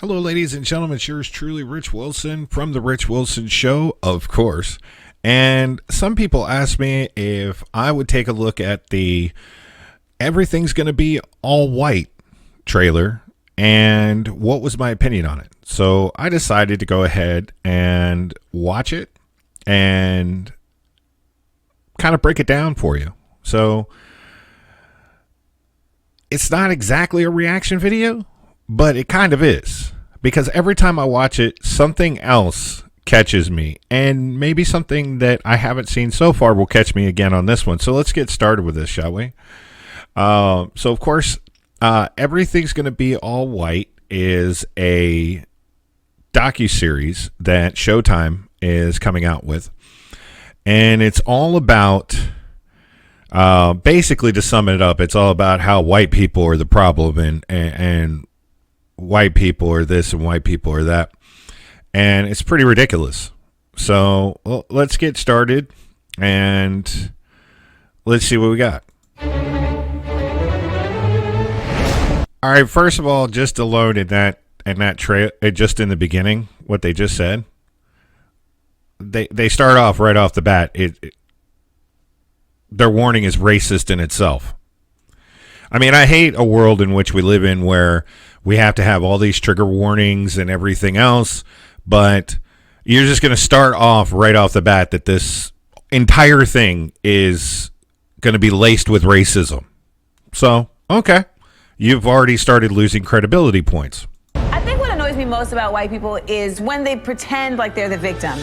Hello, ladies and gentlemen. It's yours truly, Rich Wilson from The Rich Wilson Show, of course. And some people ask me if I would take a look at the Everything's Gonna Be All White trailer and what was my opinion on it. So I decided to go ahead and watch it and kind of break it down for you. So it's not exactly a reaction video, but it kind of is, because every time I watch it, something else catches me, and maybe something that I haven't seen so far will catch me again on this one. So let's get started with this, shall we? So of course, Everything's Gonna Be All White is a docuseries that Showtime is coming out with, and it's all about, basically, to sum it up, it's all about how white people are the problem, and white people are this and white people are that, and it's pretty ridiculous. So let's get started and let's see what we got. All right, first of all, just alone in that just in the beginning, what they just said, they start off right off the bat. Their warning is racist in itself. I mean, I hate a world in which we live in where we have to have all these trigger warnings and everything else, but you're just going to start off right off the bat that this entire thing is going to be laced with racism. So, okay, you've already started losing credibility points. I think what annoys me most about white people is when they pretend like they're the victim.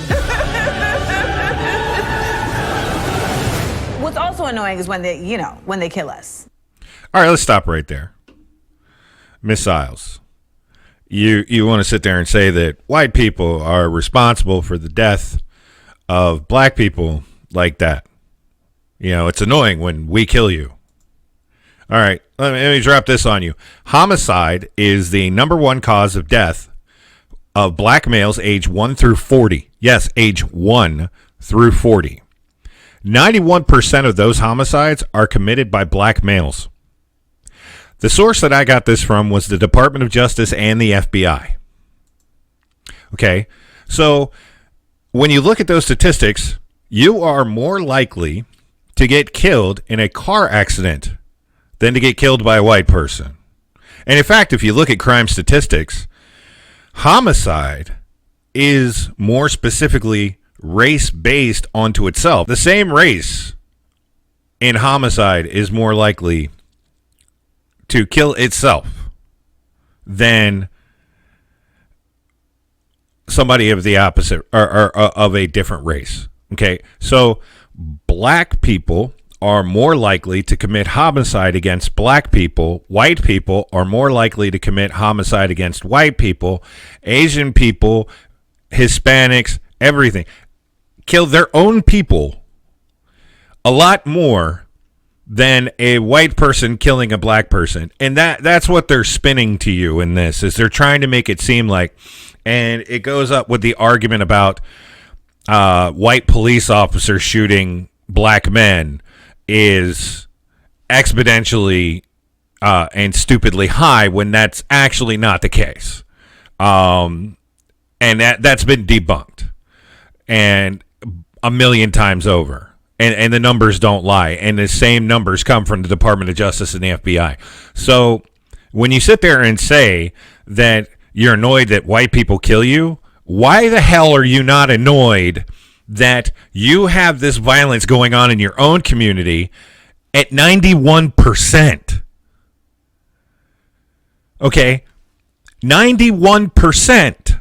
What's also annoying is when they kill us. All right, let's stop right there. Miss Isles, you want to sit there and say that white people are responsible for the death of black people like that. You know, it's annoying when we kill you. All right, let me drop this on you. Homicide is the number one cause of death of black males age 1 through 40. Yes, age 1 through 40. 91% of those homicides are committed by black males. The source that I got this from was the Department of Justice and the FBI. Okay, so when you look at those statistics, you are more likely to get killed in a car accident than to get killed by a white person. And in fact, if you look at crime statistics, homicide is more specifically race-based onto itself. The same race in homicide is more likely to kill itself than somebody of the opposite or of a different race. Okay, so black people are more likely to commit homicide against black people. White people are more likely to commit homicide against white people. Asian people, Hispanics, everything, kill their own people a lot more than a white person killing a black person. And that's what they're spinning to you in this, is they're trying to make it seem like, and it goes up with the argument about white police officers shooting black men is exponentially and stupidly high, when that's actually not the case. And that's been debunked and a million times over. And the numbers don't lie. And the same numbers come from the Department of Justice and the FBI. So when you sit there and say that you're annoyed that white people kill you, why the hell are you not annoyed that you have this violence going on in your own community at 91%? Okay, 91%.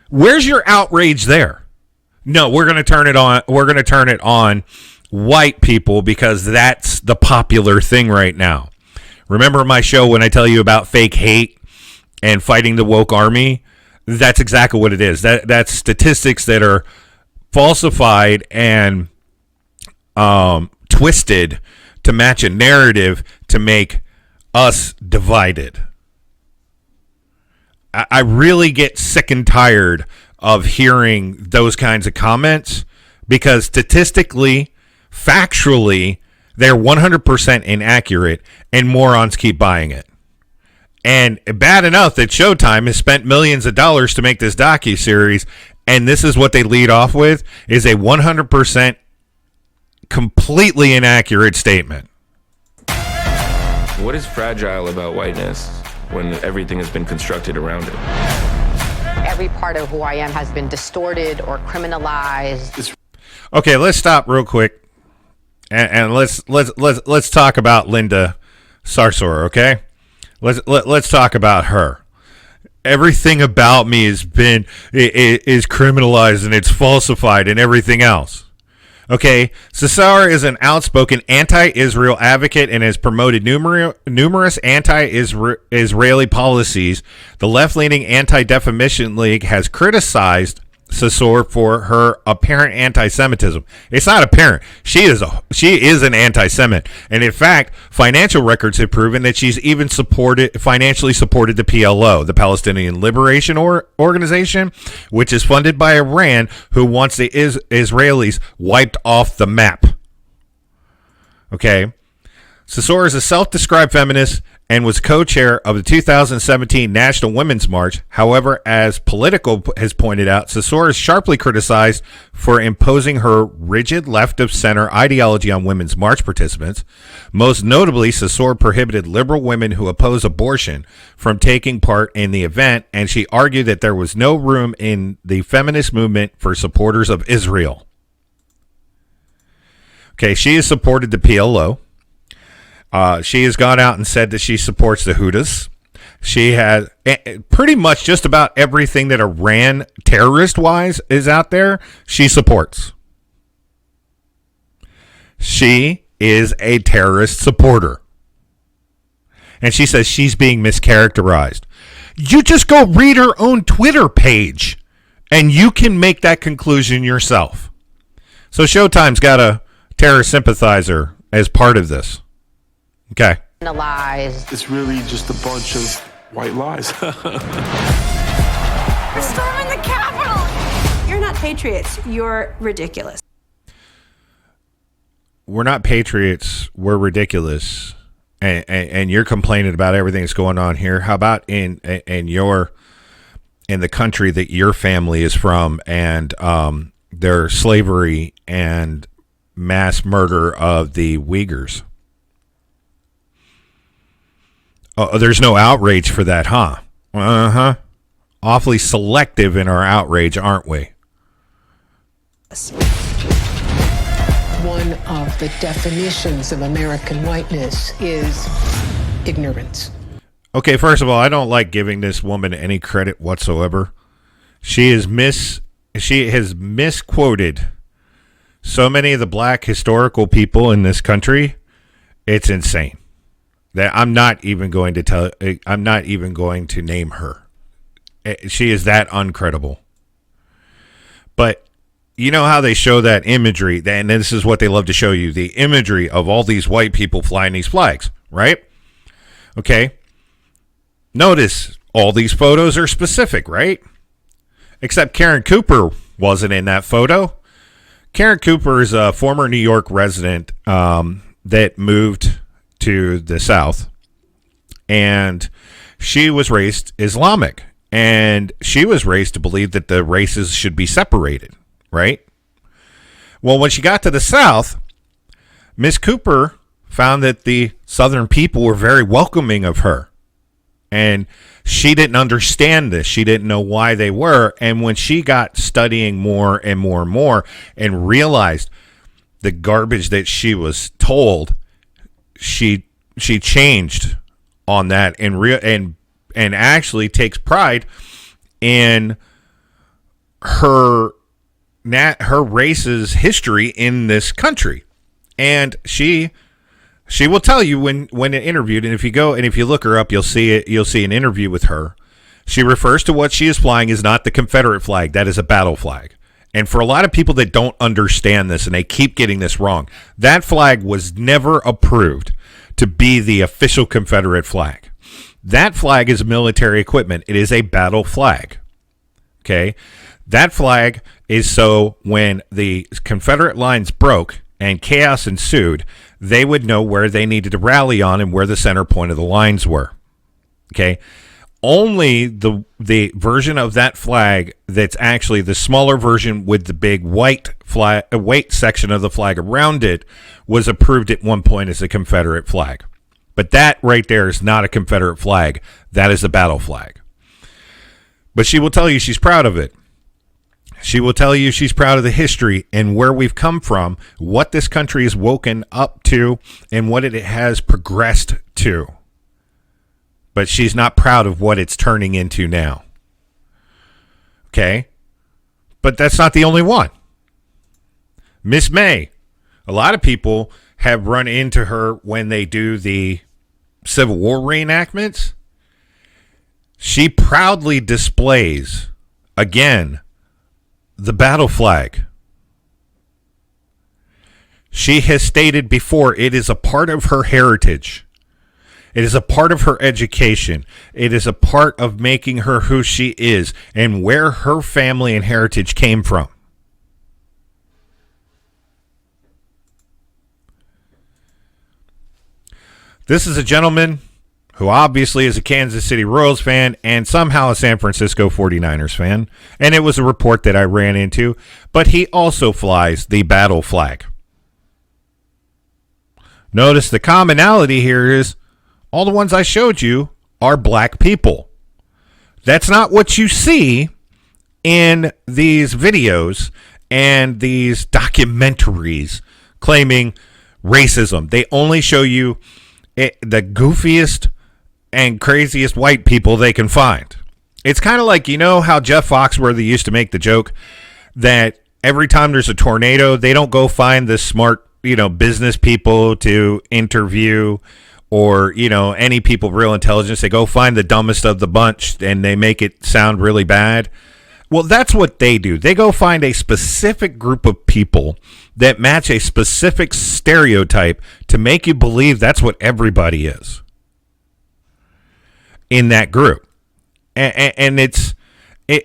Where's your outrage there? No, we're going to turn it on. We're going to turn it on white people because that's the popular thing right now. Remember my show when I tell you about fake hate and fighting the woke army? That's exactly what it is. That's statistics that are falsified and twisted to match a narrative to make us divided. I really get sick and tired of hearing those kinds of comments, because statistically, factually, they're 100% inaccurate, and morons keep buying it. And bad enough that Showtime has spent millions of dollars to make this docuseries, and this is what they lead off with, is a 100% completely inaccurate statement. What is fragile about whiteness when everything has been constructed around it? Every part of who I am has been distorted or criminalized. Okay, let's stop real quick, and let's talk about Linda Sarsour. Okay, let's talk about her. Everything about me is criminalized and it's falsified and everything else. Okay, Sarsour is an outspoken anti-Israel advocate and has promoted numerous anti-Israeli policies. The left-leaning Anti-Defamation League has criticized Sarsour for her apparent anti-Semitism. It's not apparent. She is an anti-Semite, and in fact, financial records have proven that she's even financially supported the PLO, the Palestinian Liberation Organization, which is funded by Iran, who wants the Israelis wiped off the map. Okay, Sarsour is a self-described feminist and was co-chair of the 2017 National Women's March. However, as Politico has pointed out, Sarsour is sharply criticized for imposing her rigid left-of-center ideology on women's march participants. Most notably, Sarsour prohibited liberal women who oppose abortion from taking part in the event, and she argued that there was no room in the feminist movement for supporters of Israel. Okay, she has supported the PLO. She has gone out and said that she supports the Houthis. She has pretty much just about everything that Iran terrorist-wise is out there, she supports. She is a terrorist supporter. And she says she's being mischaracterized. You just go read her own Twitter page, and you can make that conclusion yourself. So Showtime's got a terrorist sympathizer as part of this. Okay. It's really just a bunch of white lies. We're storming the Capitol! You're not patriots. You're ridiculous. We're not patriots. We're ridiculous. And you're complaining about everything that's going on here. How about in the country that your family is from and their slavery and mass murder of the Uyghurs? Oh, there's no outrage for that, huh? Uh-huh. Awfully selective in our outrage, aren't we? One of the definitions of American whiteness is ignorance. Okay, first of all, I don't like giving this woman any credit whatsoever. She has misquoted so many of the black historical people in this country. It's insane. That I'm not even going to name her. She is that uncredible. But you know how they show that imagery, and this is what they love to show you, the imagery of all these white people flying these flags, right? Okay. Notice all these photos are specific, right? Except Karen Cooper wasn't in that photo. Karen Cooper is a former New York resident that moved to the South, and she was raised Islamic, and she was raised to believe that the races should be separated, right? Well, when she got to the South, Miss Cooper found that the Southern people were very welcoming of her, and she didn't understand this. She didn't know why they were, and when she got studying more and more and more and realized the garbage that she was told, she changed on that and actually takes pride in her race's history in this country. And she will tell you when interviewed, and if you look her up, you'll see an interview with her. She refers to what she is flying as not the Confederate flag. That is a battle flag. And for a lot of people that don't understand this and they keep getting this wrong, that flag was never approved to be the official Confederate flag. That flag is military equipment. It is a battle flag. Okay? That flag is so when the Confederate lines broke and chaos ensued, they would know where they needed to rally on and where the center point of the lines were. Okay. Only the version of that flag that's actually the smaller version with the big white flag, white section of the flag around it, was approved at one point as a Confederate flag. But that right there is not a Confederate flag. That is a battle flag. But she will tell you she's proud of it. She will tell you she's proud of the history and where we've come from, what this country has woken up to, and what it has progressed to. But she's not proud of what it's turning into now. Okay? But that's not the only one. Miss May. A lot of people have run into her when they do the Civil War reenactments. She proudly displays, again, the battle flag. She has stated before it is a part of her heritage. It is a part of her education. It is a part of making her who she is and where her family and heritage came from. This is a gentleman who obviously is a Kansas City Royals fan and somehow a San Francisco 49ers fan. And it was a report that I ran into. But he also flies the battle flag. Notice the commonality here is all the ones I showed you are black people. That's not what you see in these videos and these documentaries claiming racism. They only show you the goofiest and craziest white people they can find. It's kind of like, you know how Jeff Foxworthy used to make the joke that every time there's a tornado, they don't go find the smart, business people to interview or, any people of real intelligence. They go find the dumbest of the bunch and they make it sound really bad. Well, that's what they do. They go find a specific group of people that match a specific stereotype to make you believe that's what everybody is in that group. And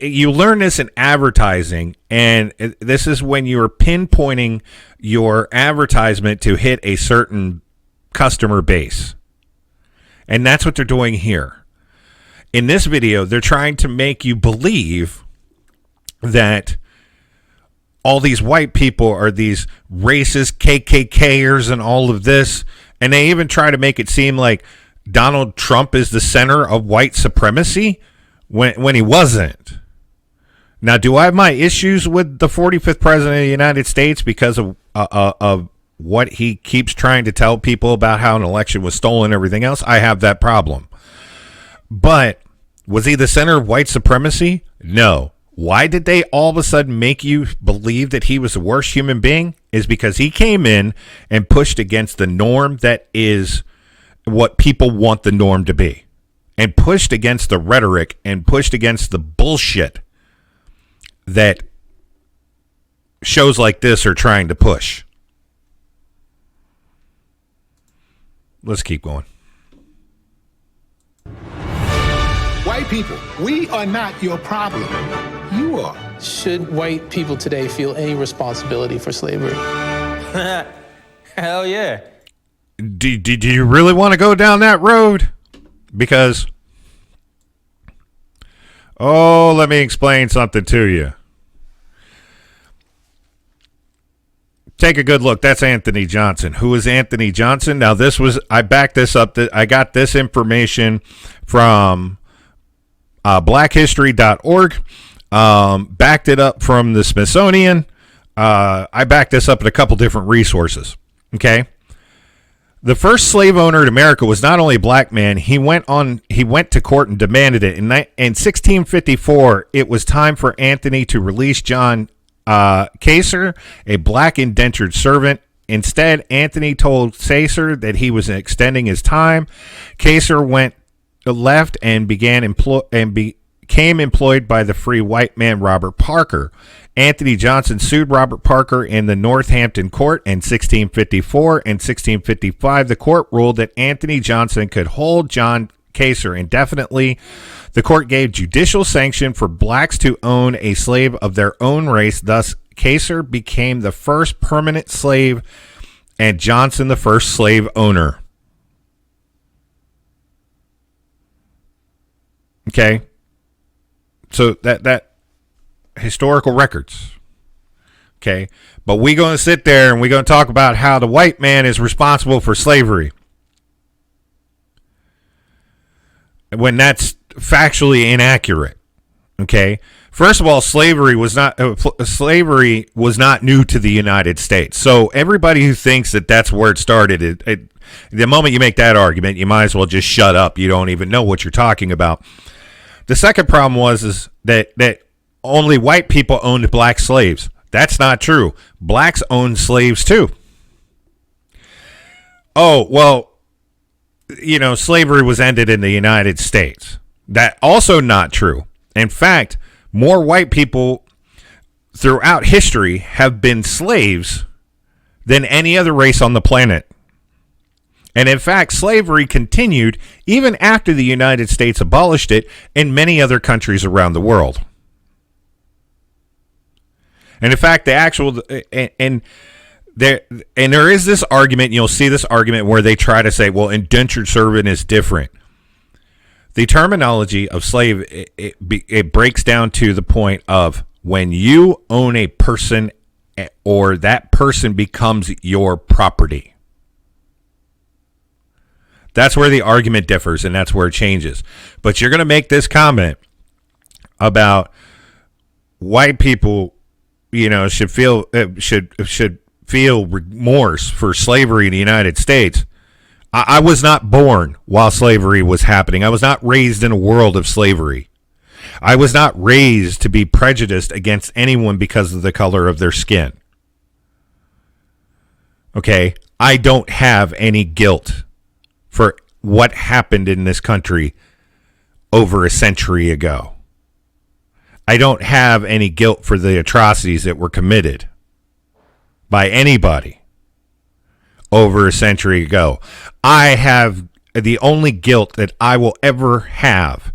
you learn this in advertising, and this is when you're pinpointing your advertisement to hit a certain customer base. And that's what they're doing here. In this video, they're trying to make you believe that all these white people are these racist KKKers and all of this. And they even try to make it seem like Donald Trump is the center of white supremacy when he wasn't. Now, do I have my issues with the 45th president of the United States because of what he keeps trying to tell people about how an election was stolen and everything else? I have that problem. But was he the center of white supremacy? No. Why did they all of a sudden make you believe that he was the worst human being? Is because he came in and pushed against the norm that is what people want the norm to be, and pushed against the rhetoric and pushed against the bullshit that shows like this are trying to push. Let's keep going. White people, we are not your problem. You are. Should white people today feel any responsibility for slavery? Hell yeah. Do you really want to go down that road? Because, let me explain something to you. Take a good look. That's Anthony Johnson. Who is Anthony Johnson? Now, I backed this up. I got this information from blackhistory.org. Backed it up from the Smithsonian. I backed this up at a couple different resources. Okay. The first slave owner in America was not only a black man. He went to court and demanded it. In 1654, it was time for Anthony to release John Kaser, a black indentured servant. Instead, Anthony told Kaser that he was extending his time. Kaser left and became employed by the free white man Robert Parker. Anthony Johnson sued Robert Parker in the Northampton court in 1654 and 1655. The court ruled that Anthony Johnson could hold John Kaser indefinitely. The court gave judicial sanction for blacks to own a slave of their own race. Thus, Kaser became the first permanent slave and Johnson the first slave owner. Okay? So that historical records. Okay? But we're going to sit there and we're going to talk about how the white man is responsible for slavery, when that's factually inaccurate. Okay? First of all, slavery was not new to the United States. So everybody who thinks that that's where it started, the moment you make that argument, you might as well just shut up. You don't even know what you're talking about. The second problem is that only white people owned black slaves. That's not true. Blacks owned slaves too. Oh, well, slavery was ended in the United States. That also not true. In fact, more white people throughout history have been slaves than any other race on the planet. And in fact, slavery continued even after the United States abolished it in many other countries around the world. And in fact, there is this argument, you'll see this argument where they try to say, well, indentured servant is different. The terminology of slave, it breaks down to the point of when you own a person or that person becomes your property. That's where the argument differs, and that's where it changes. But you're going to make this comment about white people, should feel remorse for slavery in the United States. I was not born while slavery was happening. I was not raised in a world of slavery. I was not raised to be prejudiced against anyone because of the color of their skin. Okay? I don't have any guilt for what happened in this country over a century ago. I don't have any guilt for the atrocities that were committed by anybody over a century ago. I have the only guilt that I will ever have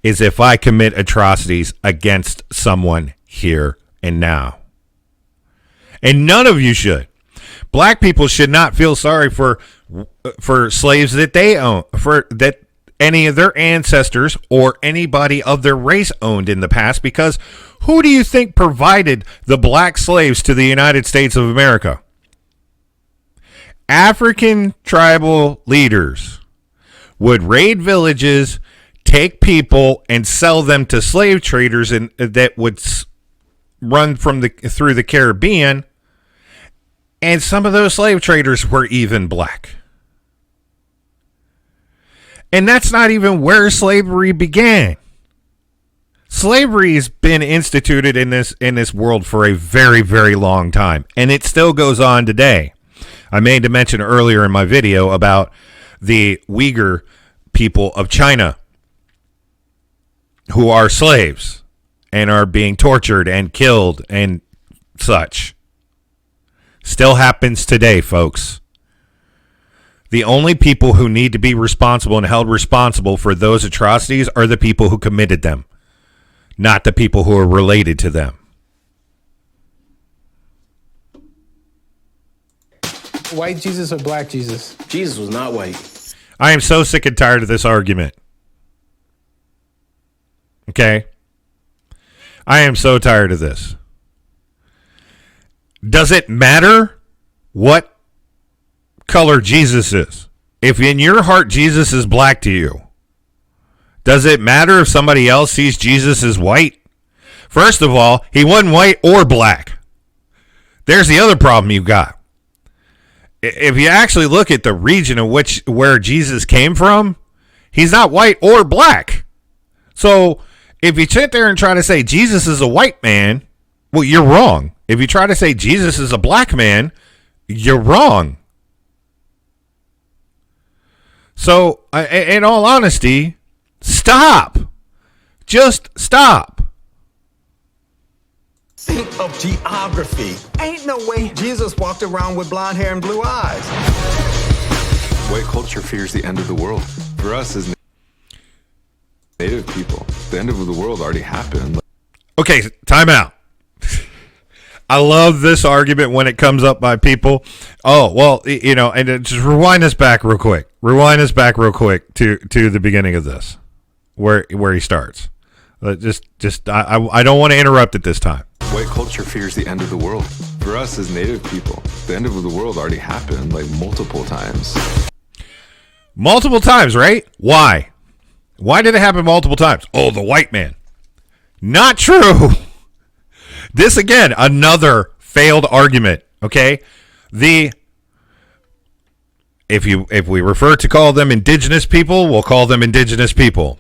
is if I commit atrocities against someone here and now. And none of you should. Black people should not feel sorry for slaves that they own, for that any of their ancestors or anybody of their race owned in the past, because who do you think provided the black slaves to the United States of America? African tribal leaders would raid villages, take people, and sell them to slave traders that would run through the Caribbean, and some of those slave traders were even black. And that's not even where slavery began. Slavery has been instituted in this world for a very, very long time, and it still goes on today. I made a mention earlier in my video about the Uyghur people of China who are slaves and are being tortured and killed and such. Still happens today, folks. The only people who need to be responsible and held responsible for those atrocities are the people who committed them, not the people who are related to them. White Jesus or black Jesus? Jesus was not white. I am so sick and tired of this argument. Okay? I am so tired of this. Does it matter what color Jesus is? If in your heart Jesus is black to you, does it matter if somebody else sees Jesus as white? First of all, he wasn't white or black. There's the other problem you got. If you actually look at the region of where Jesus came from, he's not white or black. So if you sit there and try to say Jesus is a white man, well, you're wrong. If you try to say Jesus is a black man, you're wrong. So, in all honesty, stop. Just stop. Think of geography. Ain't no way Jesus walked around with blonde hair and blue eyes. White culture fears the end of the world. For us as native people, the end of the world already happened. Okay, time out. I love this argument when it comes up by people. Oh, well, and just rewind us back real quick. Rewind us back real quick to the beginning of this. where he starts. I don't want to interrupt at this time. White culture fears the end of the world. For us as Native people, the end of the world already happened like multiple times. Multiple times, right? Why? Why did it happen multiple times? Oh, the white man. Not true. This, again, another failed argument, okay? If we refer to call them indigenous people, we'll call them indigenous people.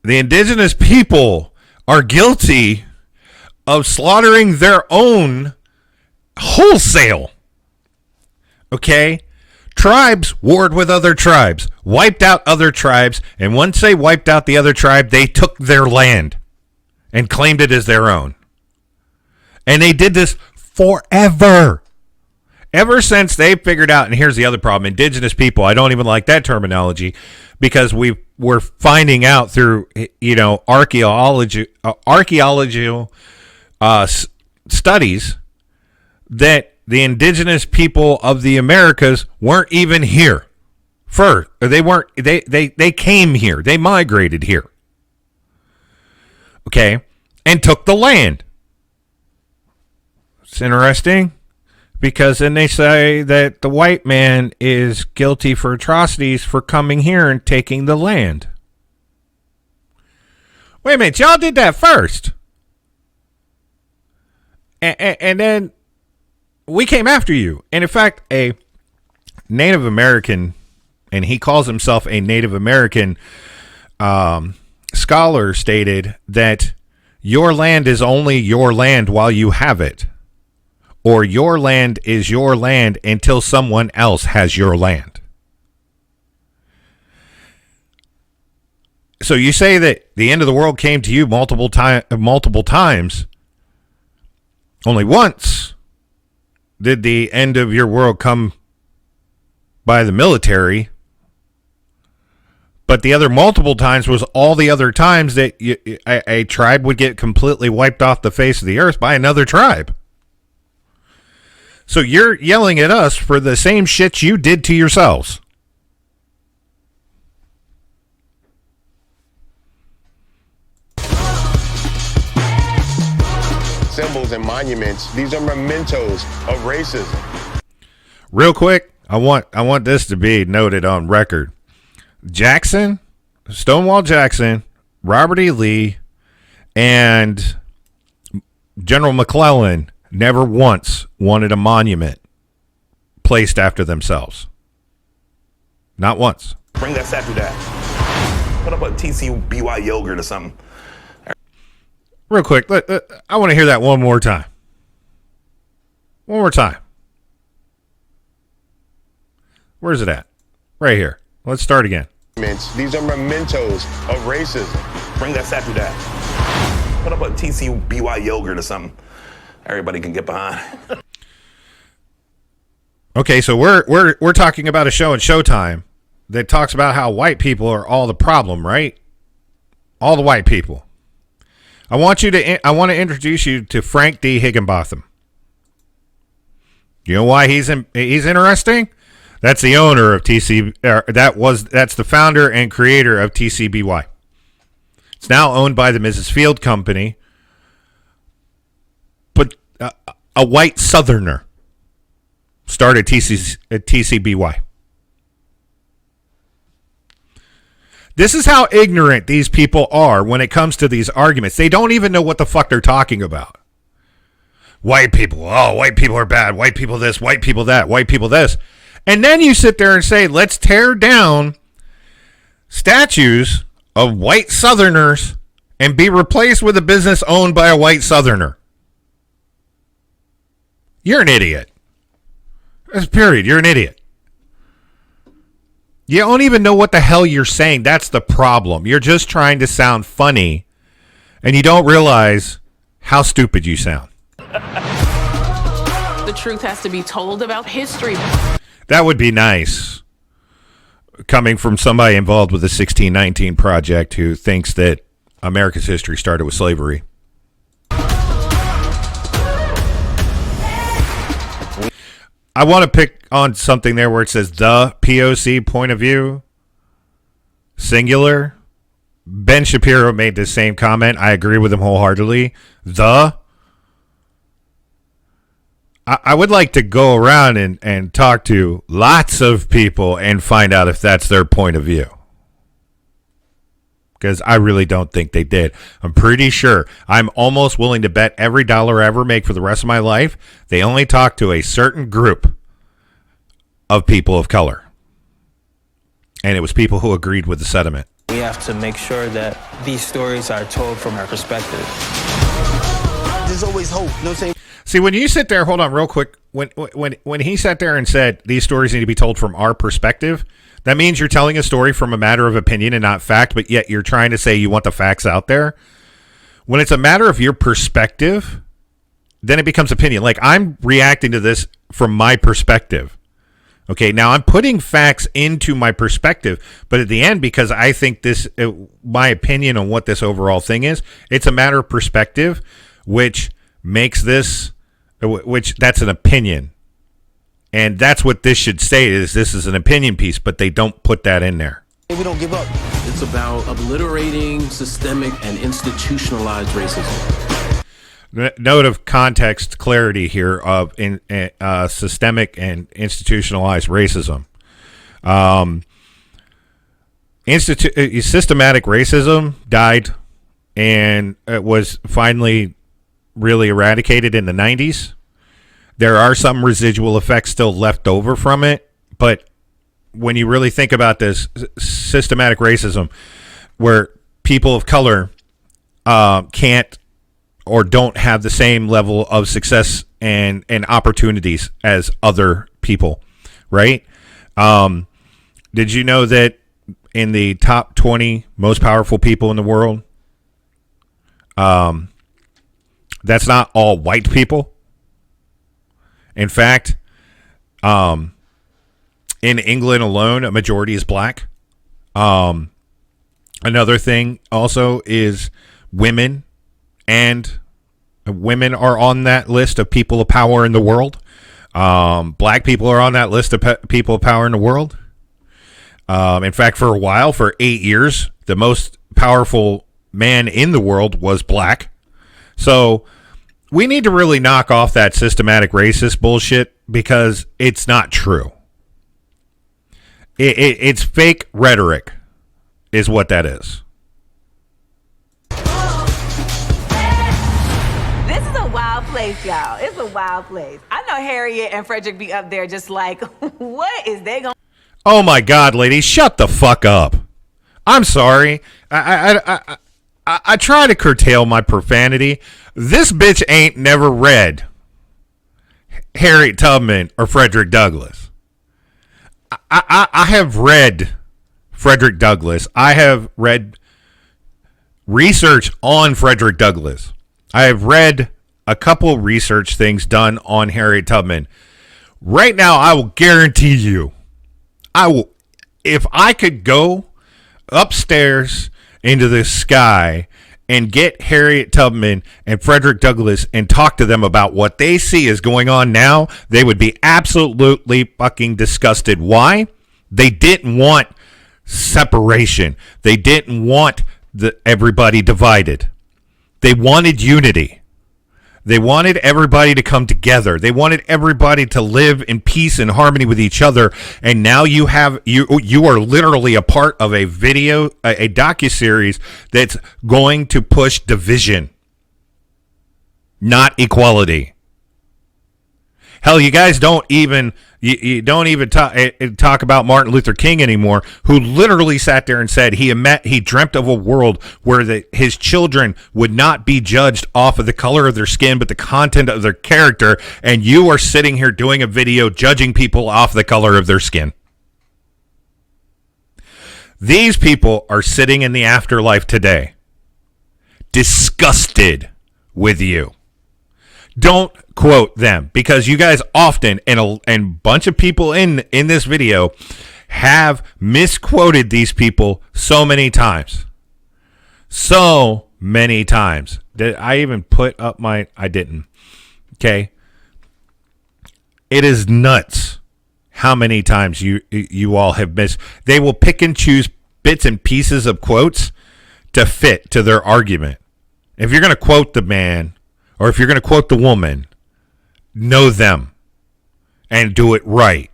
The indigenous people are guilty of slaughtering their own wholesale, okay? Tribes warred with other tribes, wiped out other tribes, and once they wiped out the other tribe, they took their land and claimed it as their own. And they did this forever. Ever since they figured out, and here's the other problem, indigenous people, I don't even like that terminology because we're finding out through, archaeological studies that the indigenous people of the Americas weren't even here. They came here. They migrated here. Okay? And took the land. It's interesting because then they say that the white man is guilty for atrocities for coming here and taking the land. Wait a minute, y'all did that first. And then we came after you. And in fact, a Native American, and he calls himself a Native American scholar, stated that your land is only your land while you have it. Or your land is your land until someone else has your land. So you say that the end of the world came to you multiple times. Only once did the end of your world come by the military. But the other multiple times was all the other times that a tribe would get completely wiped off the face of the earth by another tribe. So you're yelling at us for the same shit you did to yourselves. Symbols and monuments, these are mementos of racism. Real quick, I want this to be noted on record. Jackson, Stonewall Jackson, Robert E. Lee, and General McClellan never once wanted a monument placed after themselves. Not once. Bring that statue down. Put up a TCBY yogurt or something. Real quick, I want to hear that one more time. One more time. Where's it at? Right here. Let's start again. These are mementos of racism. Bring that statue down. Put up a TCBY yogurt or something. Everybody can get behind. Okay, so we're talking about a show in Showtime that talks about how white people are all the problem, right? All the white people. I want to introduce you to Frank D. Higginbotham. You know why he's interesting? That's the owner of TC. That's the founder and creator of TCBY. It's now owned by the Mrs. Field Company. But a white Southerner started TCBY. This is how ignorant these people are when it comes to these arguments. They don't even know what the fuck they're talking about. White people. Oh, white people are bad. White people this. White people that. White people this. And then you sit there and say, let's tear down statues of white Southerners and be replaced with a business owned by a white Southerner. You're an idiot. That's period. You're an idiot. You don't even know what the hell you're saying. That's the problem. You're just trying to sound funny, and you don't realize how stupid you sound. The truth has to be told about history. That would be nice. Coming from somebody involved with the 1619 Project who thinks that America's history started with slavery. I want to pick on something there where it says the POC point of view. singular. Ben Shapiro made the same comment. I agree with him wholeheartedly. I would like to go around and talk to lots of people and find out if that's their point of view. Because I really don't think they did. I'm pretty sure. I'm almost willing to bet every dollar I ever make for the rest of my life, they only talk to a certain group of people of color. And it was people who agreed with the sentiment. We have to make sure that these stories are told from our perspective. There's always hope. No saying. See, when you sit there, hold on real quick. When he sat there and said these stories need to be told from our perspective, that means you're telling a story from a matter of opinion and not fact, but yet you're trying to say you want the facts out there. When it's a matter of your perspective, then it becomes opinion. Like, I'm reacting to this from my perspective. Okay, now I'm putting facts into my perspective, but at the end, because I think this, my opinion on what this overall thing is, it's a matter of perspective, which makes this, which that's an opinion. And that's what this should say, is this is an opinion piece, but they don't put that in there. We don't give up. It's about obliterating systemic and institutionalized racism. Note of context clarity here of systemic and institutionalized racism. Systematic racism died, and it was finally really eradicated in the 90s. There are some residual effects still left over from it, but when you really think about this systematic racism, where people of color can't or don't have the same level of success and opportunities as other people, right? Did you know that in the top 20 most powerful people in the world, that's not all white people? In fact, in England alone, a majority is black. Another thing also is women, and women are on that list of people of power in the world. Black people are on that list of people of power in the world. In fact, for a while, for 8 years, the most powerful man in the world was black. So we need to really knock off that systematic racist bullshit, because it's not true. It's fake rhetoric is what that is. This is a wild place, y'all. It's a wild place. I know Harriet and Frederick be up there just like, what is they going to... Oh my God, ladies, shut the fuck up. I'm sorry. I try to curtail my profanity. This bitch ain't never read Harriet Tubman or Frederick Douglass. I have read Frederick Douglass. I have read research on Frederick Douglass. I have read a couple research things done on Harriet Tubman. Right now, I will guarantee you, if I could go upstairs into the sky and get Harriet Tubman and Frederick Douglass and talk to them about what they see is going on now, they would be absolutely fucking disgusted. Why? They didn't want separation. They didn't want everybody divided. They wanted unity. They wanted everybody to come together. They wanted everybody to live in peace and harmony with each other. And now you are literally a part of a docuseries that's going to push division, not equality. Hell, you guys don't even talk about Martin Luther King anymore, who literally sat there and said he dreamt of a world where his children would not be judged off of the color of their skin, but the content of their character. And you are sitting here doing a video judging people off the color of their skin. These people are sitting in the afterlife today, disgusted with you. Don't quote them, because you guys often, and a bunch of people in this video, have misquoted these people so many times. So many times. Did I even put up I didn't. Okay. It is nuts how many times you all have missed. They will pick and choose bits and pieces of quotes to fit to their argument. If you're going to quote the man or if you're going to quote the woman, know them and do it right.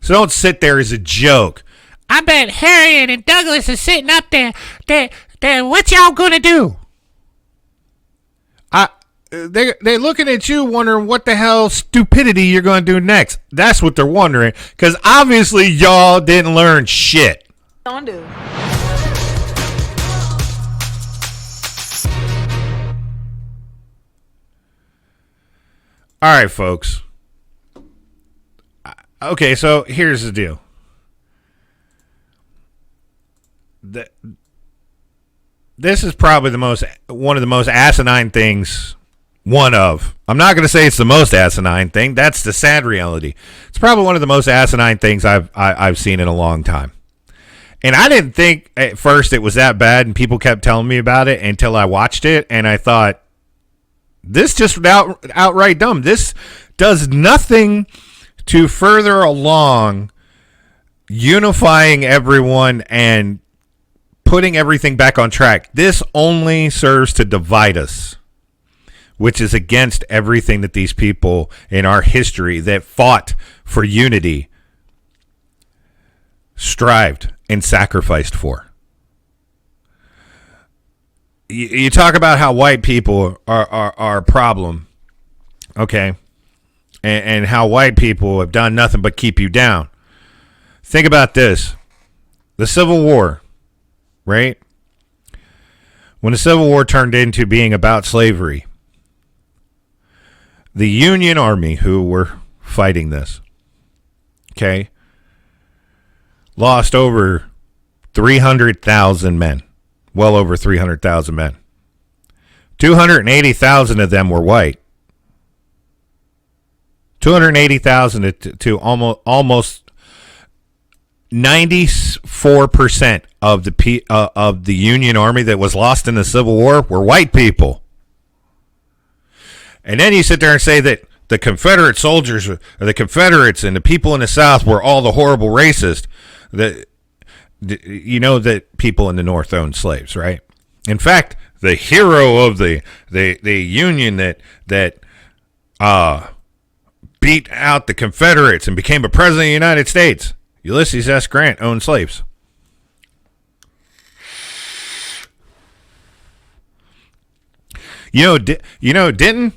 So don't sit there as a joke. I bet Harriet and Douglas is sitting up there. What y'all going to do? They're looking at you wondering what the hell stupidity you're going to do next. That's what they're wondering, because obviously y'all didn't learn shit. Don't do. All right, folks. Okay, so here's the deal. This is probably one of the most asinine things. I'm not going to say it's the most asinine thing. That's the sad reality. It's probably one of the most asinine things I've seen in a long time. And I didn't think at first it was that bad, and people kept telling me about it until I watched it, and I thought, this just outright dumb. This does nothing to further along unifying everyone and putting everything back on track. This only serves to divide us, which is against everything that these people in our history that fought for unity strived and sacrificed for. You talk about how white people are a problem, okay, and how white people have done nothing but keep you down. Think about this. The Civil War, right? When the Civil War turned into being about slavery, the Union Army, who were fighting this, okay, lost over 300,000 men. Well over 300,000 men. 280,000 of them were white. 280,000 to almost 94% of the Union Army that was lost in the Civil War were white people. And then you sit there and say that the Confederate soldiers, or the Confederates and the people in the South were all the horrible racists. You know that people in the North owned slaves, right? In fact, the hero of the Union that beat out the Confederates and became a president of the United States, Ulysses S. Grant, owned slaves. Didn't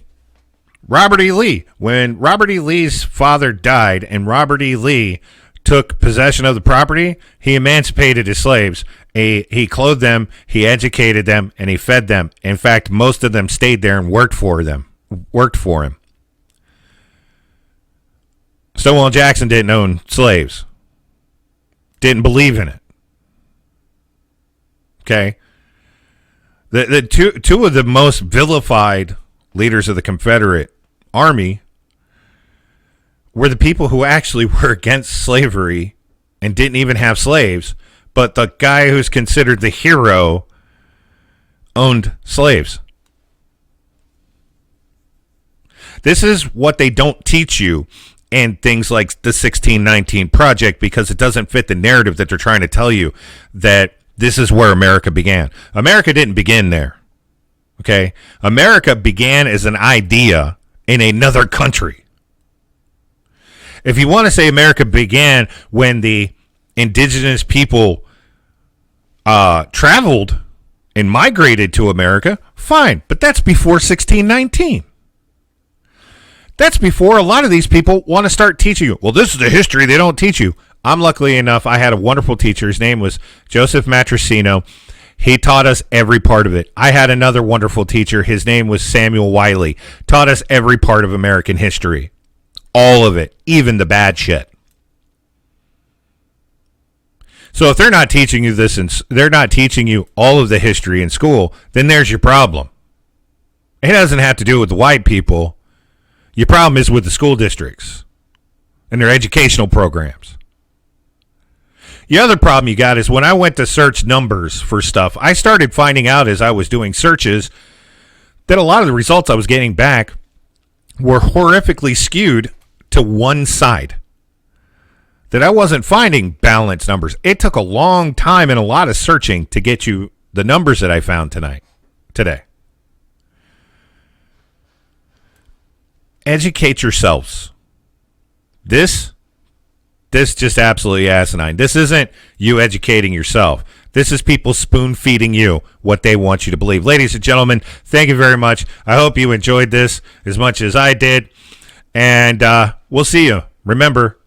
Robert E. Lee, when Robert E. Lee's father died and Robert E. Lee took possession of the property, he emancipated his slaves. He clothed them, he educated them, and he fed them. In fact, most of them stayed there and worked for him. Stonewall Jackson didn't own slaves. Didn't believe in it. Okay? The two of the most vilified leaders of the Confederate Army were the people who actually were against slavery and didn't even have slaves, but the guy who's considered the hero owned slaves. This is what they don't teach you in things like the 1619 Project, because it doesn't fit the narrative that they're trying to tell you, that this is where America began. America didn't begin there. Okay? America began as an idea in another country. If you want to say America began when the indigenous people traveled and migrated to America, fine. But that's before 1619. That's before a lot of these people want to start teaching you. Well, this is the history they don't teach you. I'm luckily enough, I had a wonderful teacher. His name was Joseph Matrosino. He taught us every part of it. I had another wonderful teacher. His name was Samuel Wiley. Taught us every part of American history. All of it, even the bad shit. So if they're not teaching you this, and they're not teaching you all of the history in school, then there's your problem. It doesn't have to do with the white people. Your problem is with the school districts and their educational programs. The other problem you got is when I went to search numbers for stuff, I started finding out as I was doing searches that a lot of the results I was getting back were horrifically skewed to one side. that I wasn't finding balanced numbers. It took a long time and a lot of searching to get you the numbers that I found today. Educate yourselves. This just absolutely asinine. This isn't you educating yourself. This is people spoon-feeding you what they want you to believe. Ladies and gentlemen, thank you very much. I hope you enjoyed this as much as I did. And we'll see you. Remember,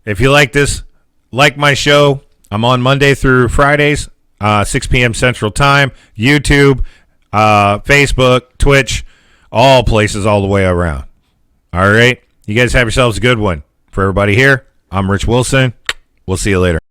if you like this, like my show, I'm on Monday through Fridays, 6 p.m. Central Time, YouTube, Facebook, Twitch, all places all the way around. All right? You guys have yourselves a good one. For everybody here, I'm Rich Wilson. We'll see you later.